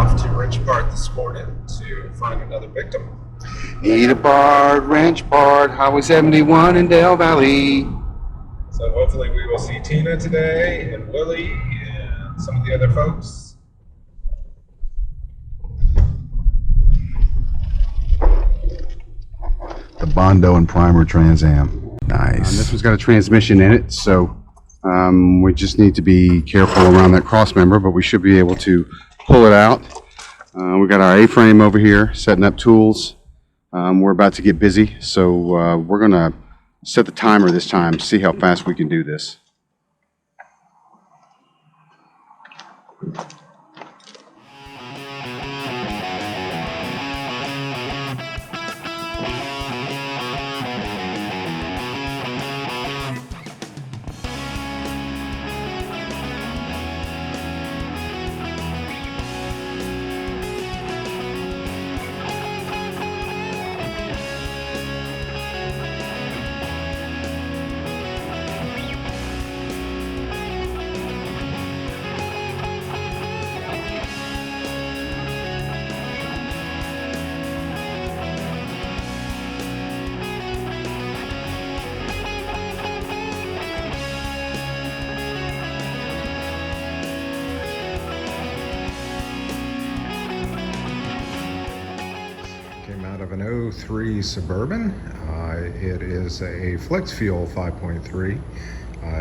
off to Wrench Part this morning to find another victim. Need a part, wrench part, Highway 71 in Dale Valley. So hopefully we will see Tina today and Willie and some of the other folks. The Bondo and Primer Trans Am. Nice. This one's got a transmission in it, so we just need to be careful around that cross member, but we should be able to pull it out. We got our A-frame over here, setting up tools. We're about to get busy, so we're going to set the timer this time, see how fast we can do this. Of an 03 Suburban. It is a flex fuel 5.3.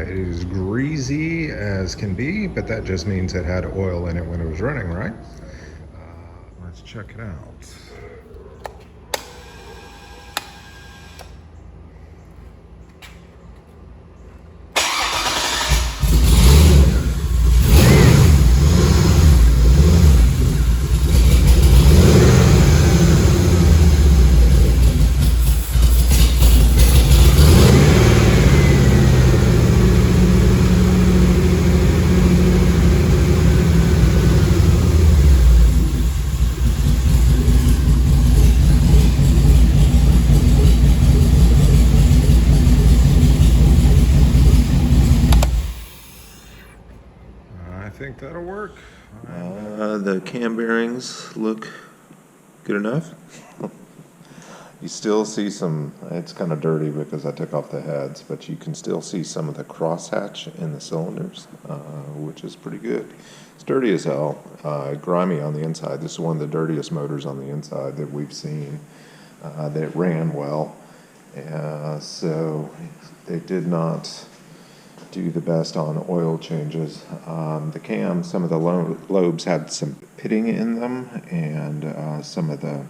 It is greasy as can be, but that just means it had oil in it when it was running, right? Let's check it out. I think that'll work. The cam bearings look good enough. You still see some, it's kind of dirty because I took off the heads, but you can still see some of the crosshatch in the cylinders, which is pretty good. It's dirty as hell, grimy on the inside. This is one of the dirtiest motors on the inside that we've seen, that ran well. So they did not do the best on oil changes. The cam, some of the lobes had some pitting in them, and some of the,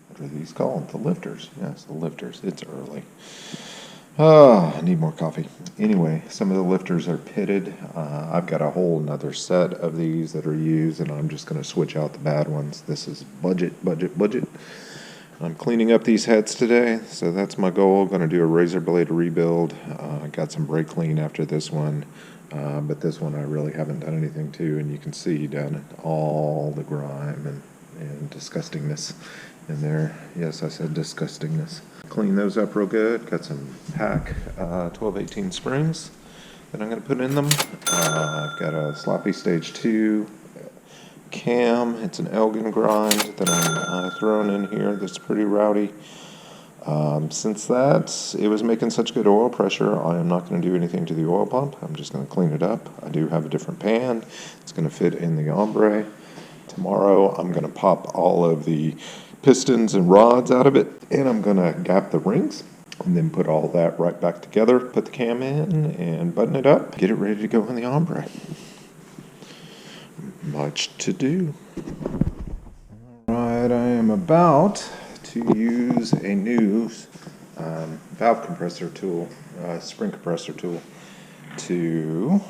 what are these called? The lifters. Yes, the lifters. It's early. I need more coffee. Anyway, some of the lifters are pitted. I've got a whole another set of these that are used, and I'm just going to switch out the bad ones. This is budget. I'm cleaning up these heads today, so that's my goal. Going to do a razor blade rebuild. I got some brake clean after this one, but this one I really haven't done anything to, and you can see down all the grime and disgustingness in there. Yes, I said disgustingness. Clean those up real good. Got some pack 12-18 springs that I'm going to put in them. I've got a sloppy stage 2 cam. It's an Elgin grind that I'm throwing in here that's pretty rowdy. Since it was making such good oil pressure, I am not going to do anything to the oil pump. I'm just going to clean it up. I do have a different pan. It's going to fit in the Hombre. Tomorrow I'm going to pop all of the pistons and rods out of it, and I'm going to gap the rings and then put all that right back together, put the cam in and button it up, get it ready to go in the Hombre. Much to do. Alright, I am about to use a new valve compressor tool, spring compressor tool, to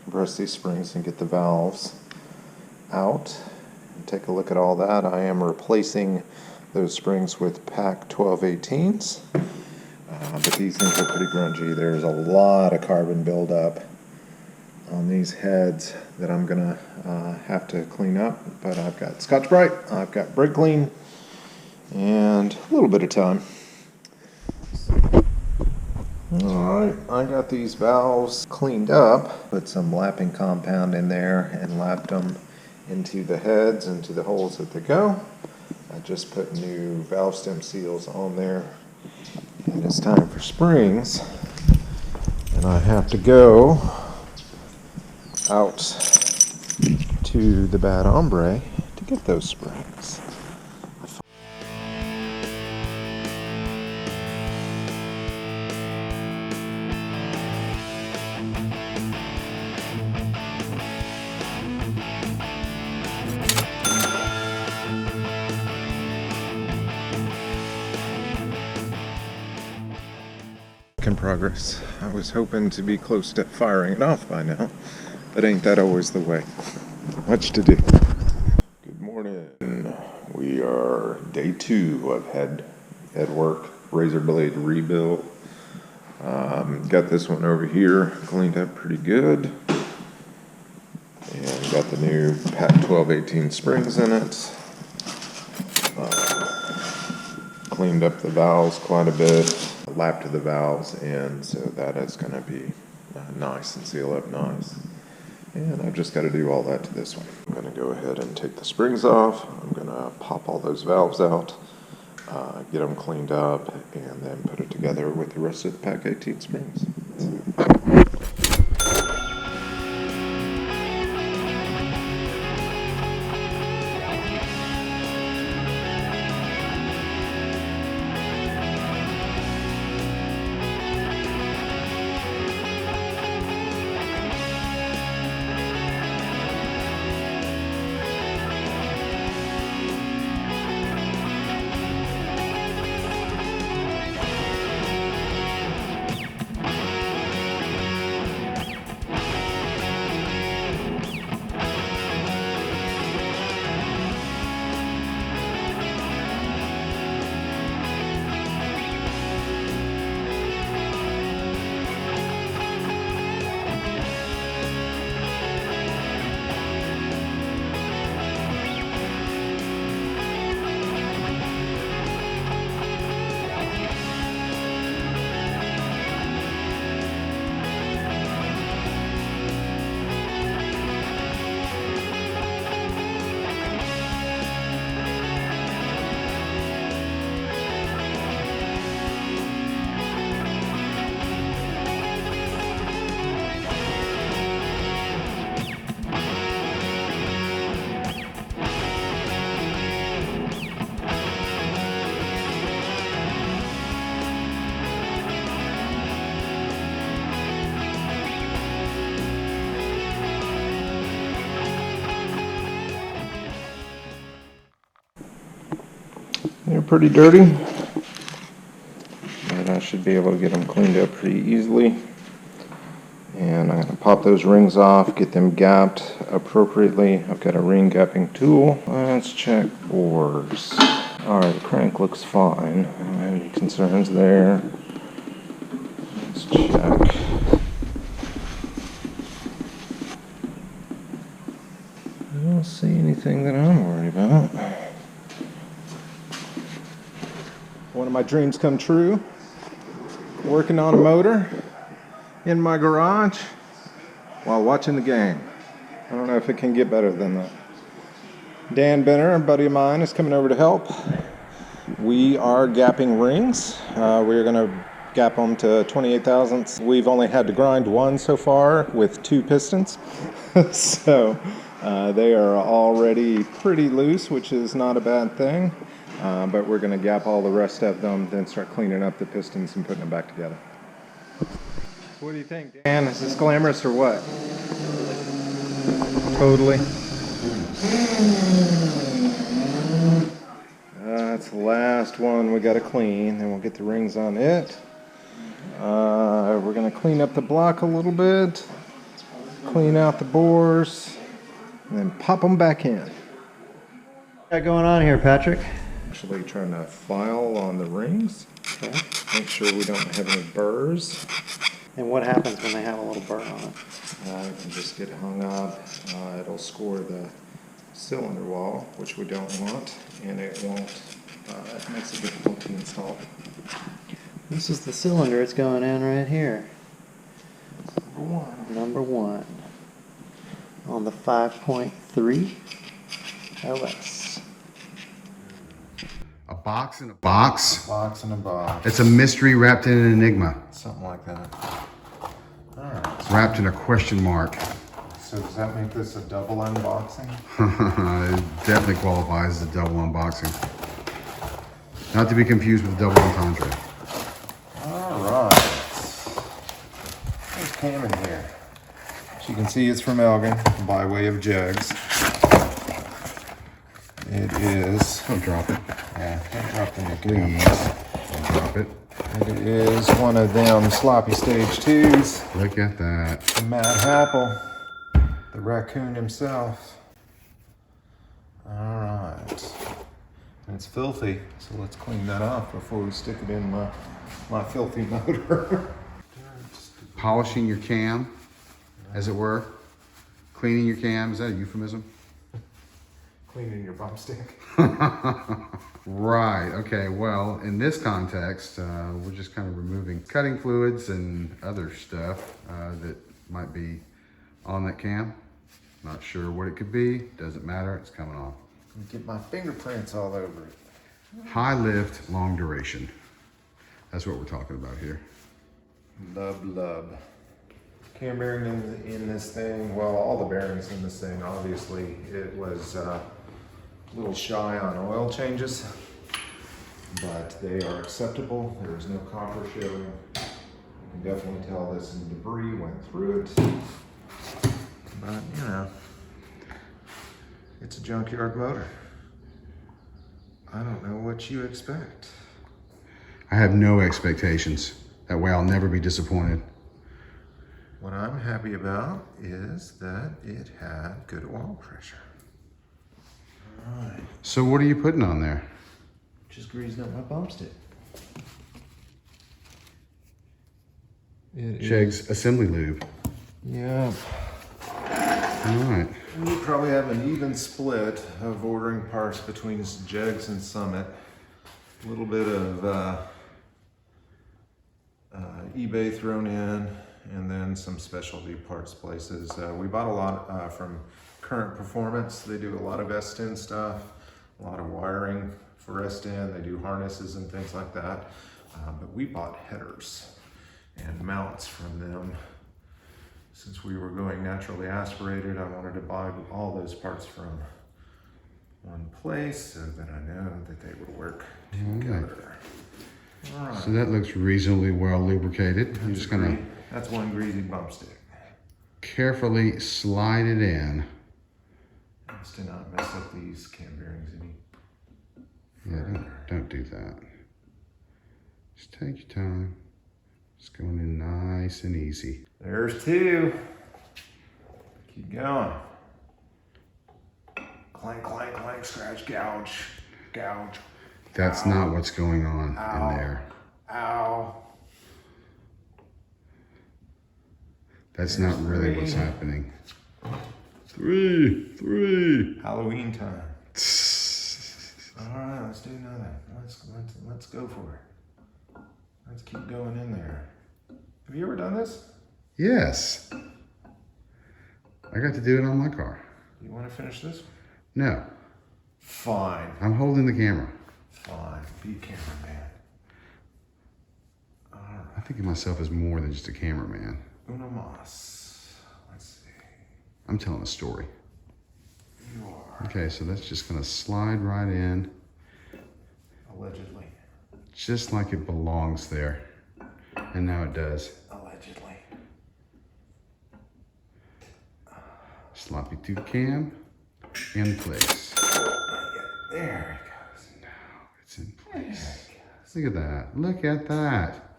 compress these springs and get the valves out. And take a look at all that. I am replacing those springs with pack 12-18s, but these things are pretty grungy. There's a lot of carbon buildup on these heads that I'm gonna have to clean up, but I've got Scotch-Brite, I've got brake clean, and a little bit of time. Alright, I got these valves cleaned up, put some lapping compound in there and lapped them into the heads, into the holes that they go. I just put new valve stem seals on there, and it's time for springs, and I have to go out to the bad Hombre to get those springs. In progress. I was hoping to be close to firing it off by now, but ain't that always the way? Much to do. Good morning. We are day 2 of head work, razor blade rebuild. Got this one over here cleaned up pretty good, and got the new Pack 1218 springs in it. Cleaned up the valves quite a bit. Lap to the valves, and so that is going to be nice and seal up nice. And I've just got to do all that to this one. I'm going to go ahead and take the springs off. I'm going to pop all those valves out, get them cleaned up, and then put it together with the rest of the Pack 18 springs. They're pretty dirty, but I should be able to get them cleaned up pretty easily. And I'm going to pop those rings off, get them gapped appropriately. I've got a ring gapping tool. Let's check bores. Alright, the crank looks fine. Any concerns there? Let's check. I don't see anything that I'm worried about. One of my dreams come true. Working on a motor in my garage while watching the game. I don't know if it can get better than that. Dan Benner, a buddy of mine, is coming over to help. We are gapping rings. We're going to gap them to 28 thousandths. We've only had to grind one so far with 2 pistons. So they are already pretty loose, which is not a bad thing. But we're going to gap all the rest of them, then start cleaning up the pistons and putting them back together. What do you think, Dan? Is this glamorous or what? Totally. That's the last one we got to clean, then we'll get the rings on it. We're going to clean up the block a little bit, clean out the bores, and then pop them back in. What's got going on here, Patrick? Actually trying to file on the rings. Okay. Make sure we don't have any burrs. And what happens when they have a little burr on it? It can just get hung up. It'll score the cylinder wall, which we don't want, and it won't. It makes it difficult to install. This is the cylinder it's going in right here. Number one. On the 5.3 LS. A box in a box. Box in a box. It's a mystery wrapped in an enigma. Something like that. Alright. Wrapped in a question mark. So does that make this a double unboxing? It definitely qualifies as a double unboxing. Not to be confused with double entendre. Alright. There's Cam in here. As you can see, it's from Elgin by way of jugs. It is. Don't drop it. Yeah, can't drop the please. Don't drop it. And it is one of them sloppy stage 2s. Look at that. The Mad Apple. The raccoon himself. Alright. And it's filthy, so let's clean that off before we stick it in my filthy motor. Polishing your cam, as it were. Cleaning your cam, is that a euphemism? Cleaning your bump stick. Right, okay, well, in this context, we're just kind of removing cutting fluids and other stuff that might be on that cam. Not sure what it could be, doesn't matter, it's coming off. Get my fingerprints all over it. High lift, long duration. That's what we're talking about here. Lub. Cam bearing in this thing, well, all the bearings in this thing, obviously, it was a little shy on oil changes, but they are acceptable. There is no copper showing. You can definitely tell this debris went through it, but you know, it's a junkyard motor. I don't know what you expect. I have no expectations. That way I'll never be disappointed. What I'm happy about is that it had good oil pressure. All right. So what are you putting on there? Just greasing up my bump stick. It Cheg's assembly lube. Yeah. All right. We probably have an even split of ordering parts between Jegs and Summit. A little bit of eBay thrown in, and then some specialty parts places. We bought a lot from Current Performance. They do a lot of S10 stuff, a lot of wiring for S10. They do harnesses and things like that. But we bought headers and mounts from them. Since we were going naturally aspirated, I wanted to buy all those parts from one place so that I know that they would work together. All right. So that looks reasonably well lubricated. I'm just gonna That's one greasy bump stick. carefully slide it in. Just to not mess up these cam bearings any. Yeah, don't do that. Just take your time. Just going in nice and easy. There's two. Keep going. Clank, clank, clank, scratch, gouge, gouge. That's not what's going on Ow. in there. Ow. That's not really what's happening. Three. Halloween time. All right, let's do another. Let's go for it. Let's keep going in there. Have you ever done this? Yes. I got to do it on my car. You want to finish this one? No, Fine. I'm holding the camera. Fine. Be cameraman. All right. I think of myself as more than just a cameraman. Uno mas. Let's see. I'm telling a story. You are. Okay, so that's just gonna slide right in, Allegedly. just like it belongs there. And now it does. Allegedly. Sloppy tube cam, in place. There it goes. Now it's in place. Look at that, look at that.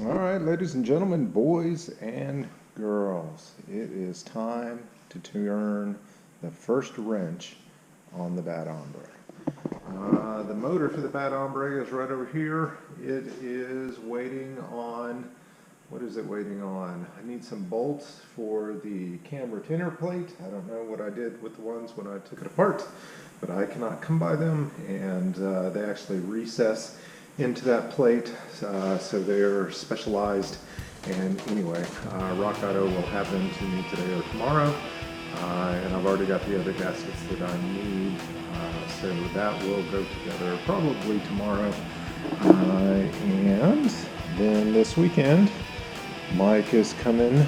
All right, ladies and gentlemen, boys and girls, it is time to turn the first wrench on the Bad Hombre. The motor for the Bad Hombre is right over here. It is waiting on, what is it waiting on? I need some bolts for the cam retainer plate. I don't know what I did with the ones when I took it apart, but I cannot come by them, and they actually recess into that plate, so they're specialized. And anyway, Rock Auto will have them to me today or tomorrow, and I've already got the other gaskets that I need, so that will go together probably tomorrow. And then this weekend, Mike is coming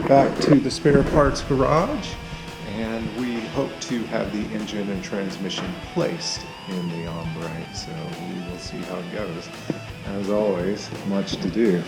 back to the spare parts garage, and we hope to have the engine and transmission placed in the Hombre, so we will see how it goes. As always, much to do.